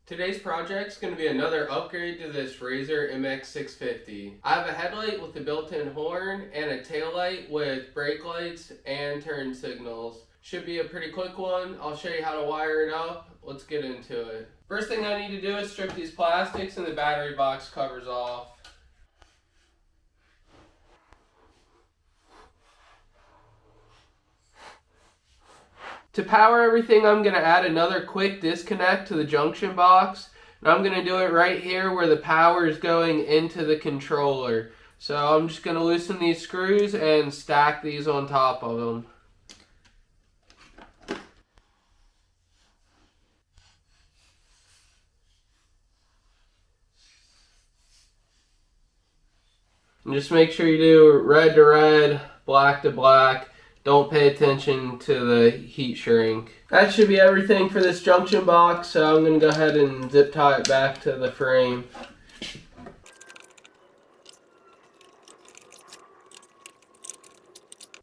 Today's project is going to be another upgrade to this Razor MX650. I have a headlight with the built-in horn and a taillight with brake lights and turn signals. Should be a pretty quick one. I'll show you how to wire it up. Let's get into it. First thing I need to do is strip these plastics and the battery box covers off. To power everything, I'm going to add another quick disconnect to the junction box. And I'm going to do it right here where the power is going into the controller. So I'm just going to loosen these screws and stack these on top of them. And just make sure you do red to red, black to black. Don't pay attention to the heat shrink. That should be everything for this junction box, so I'm going to go ahead and zip tie it back to the frame.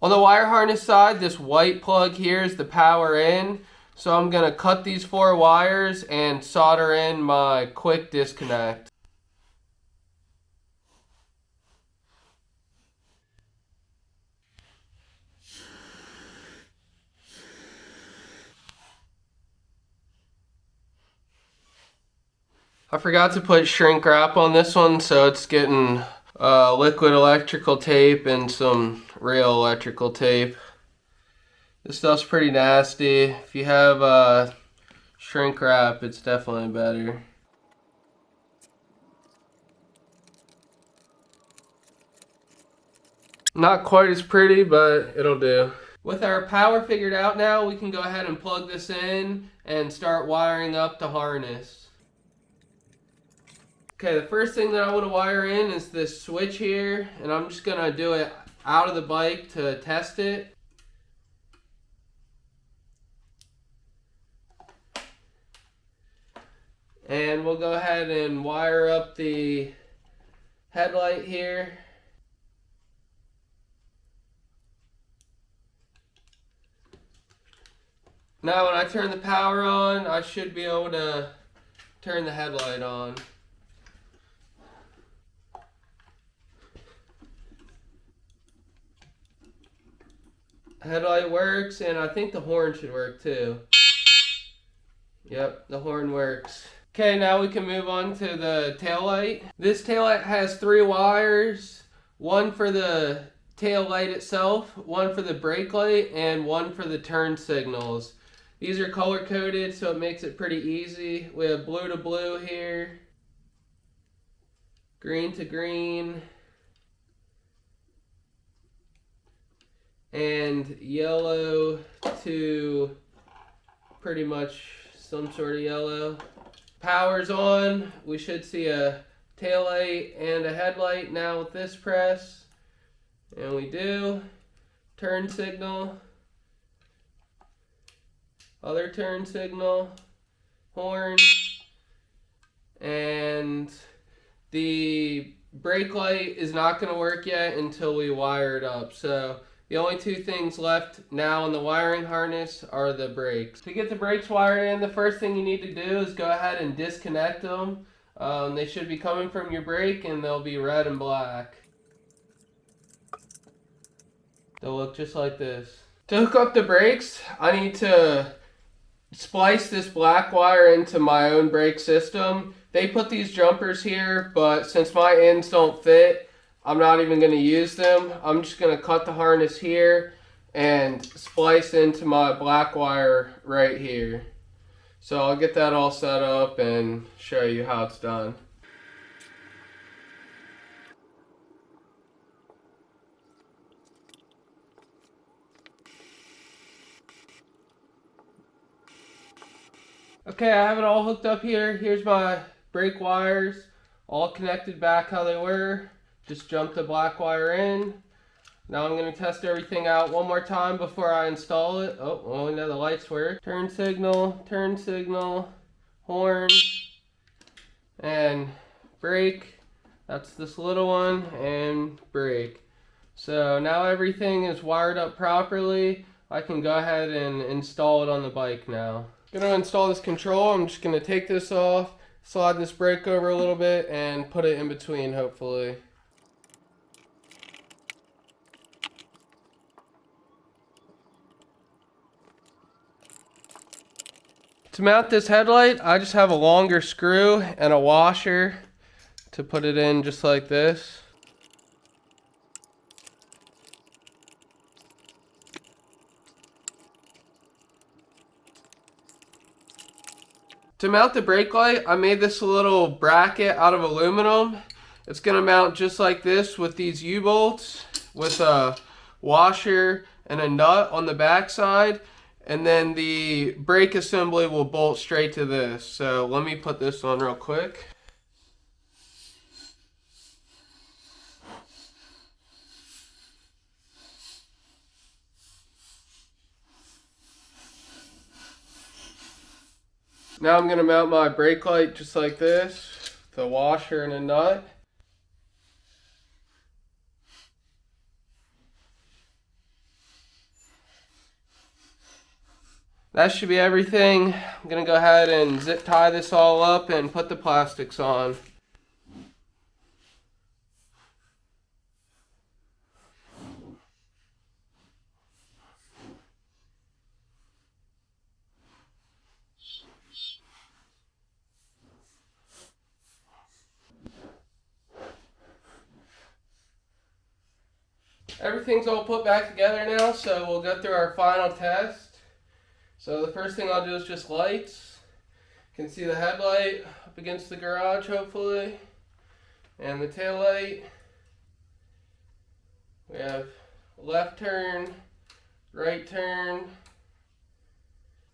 On the wire harness side, this white plug here is the power in. So I'm going to cut these 4 wires and solder in my quick disconnect. I forgot to put shrink wrap on this one, so it's getting liquid electrical tape and some real electrical tape. This stuff's pretty nasty. If you have shrink wrap, it's definitely better. Not quite as pretty, but it'll do. With our power figured out now, we can go ahead and plug this in and start wiring up the harness. Okay, the first thing that I want to wire in is this switch here, and I'm just going to do it out of the bike to test it. And we'll go ahead and wire up the headlight here. Now when I turn the power on, I should be able to turn the headlight on. Headlight works, and I think the horn should work too. Yep, the horn works. Okay, now we can move on to the taillight. This taillight has 3 wires, one for the taillight itself, one for the brake light, and one for the turn signals. These are color coded, so it makes it pretty easy. We have blue to blue here, green to green, and yellow to pretty much some sort of yellow. Power's on. We should see a taillight and a headlight now with this press. And we do. Turn signal. Other turn signal. Horn. And the brake light is not going to work yet until we wire it up. So the only 2 things left now in the wiring harness are the brakes. To get the brakes wired in, the first thing you need to do is go ahead and disconnect them. They should be coming from your brake, and they'll be red and black. They'll look just like this. To hook up the brakes, I need to splice this black wire into my own brake system. They put these jumpers here, but since my ends don't fit, I'm not even going to use them. I'm just going to cut the harness here and splice into my black wire right here. So I'll get that all set up and show you how it's done. Okay, I have it all hooked up here. Here's my brake wires, all connected back how they were. Just jump the black wire in. Now I'm going to test everything out one more time before I install it. Oh, well, we know the lights work. Turn signal, horn, and brake. That's this little one, and brake. So now everything is wired up properly. I can go ahead and install it on the bike now. Gonna install this control. I'm just gonna take this off, slide this brake over a little bit, and put it in between, hopefully. To mount this headlight, I just have a longer screw and a washer to put it in just like this. To mount the brake light, I made this little bracket out of aluminum. It's going to mount just like this with these U-bolts, with a washer and a nut on the back side, and then the brake assembly will bolt straight to this. So let me put this on real quick. Now I'm going to mount my brake light just like this, with a washer and a nut. That should be everything. I'm going to go ahead and zip tie this all up and put the plastics on. Everything's all put back together now, so we'll go through our final test. So the first thing I'll do is just lights. You can see the headlight up against the garage, hopefully, and the tail light. We have left turn, right turn,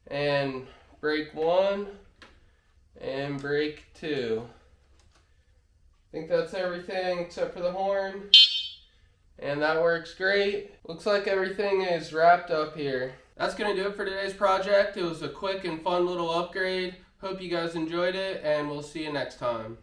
and brake 1 and brake 2. I think that's everything except for the horn. And that works great. Looks like everything is wrapped up here. That's going to do it for today's project. It was a quick and fun little upgrade. Hope you guys enjoyed it, and we'll see you next time.